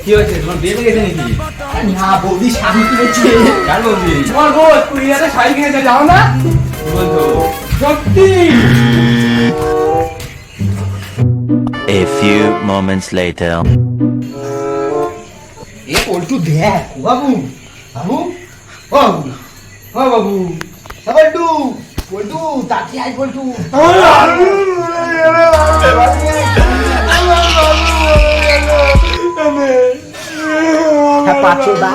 কি হয়েছে তোমার বিয়ে গেছে নাকি? না বৌদি শাড়ি কিনেছে। কার বলবি? তোমার বউ কুড়িয়াতে শাড়ি কিনেছে, যাও না? কি বলছো? সত্যি? A few moments later. এ পল্টু দেখ বাবু, বাবু ও বাবু, ও বাবু, পল্টু পল্টু তাকি আই পল্টু। পাঁচটা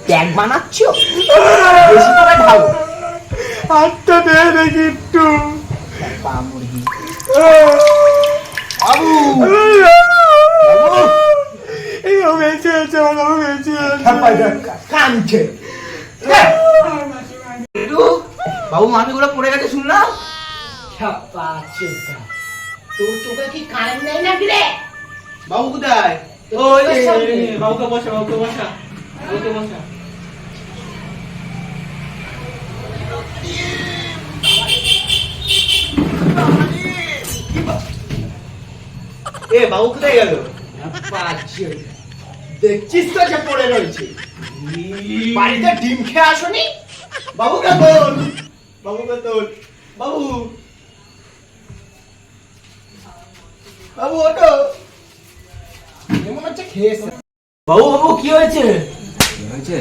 ট্যাগ বানাচ্ছ, বেশি করে ঢাল। হাতটা দে দেখি একটু। পা মুরগি বাবু, এই বেঁচে আছে, আমার বেঁচে আছে। কানছে বাবু, মামিগুলো পড়ে গেছে শুনলাম। তোর চোখে কি কারেন্ট নেই নাকি রে? বাবু কোথায়? ওই বাবুকে বসা, বাবুকে বসা, বাবুকে বসা। এ বাবু কোথায় গেল? দেখছিস তো যে পড়ে রয়েছে। বাড়িতে ডিম খেয়ে আসনি? বাবুকে তোল, বাবুকে তোল, বাবু, বাবু ওঠো। মনে হচ্ছে খেয়েছে। বাবু, বাবু কি হয়েছে? কি হয়েছে?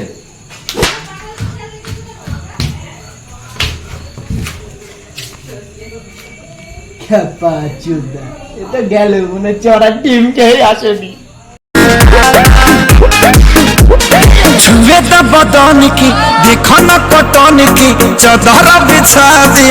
এটা গেল, মনে হচ্ছে ওরা ডিম খেয়ে আসেনি। छुए द बदन की देखो न कटन की चदर बिछा दे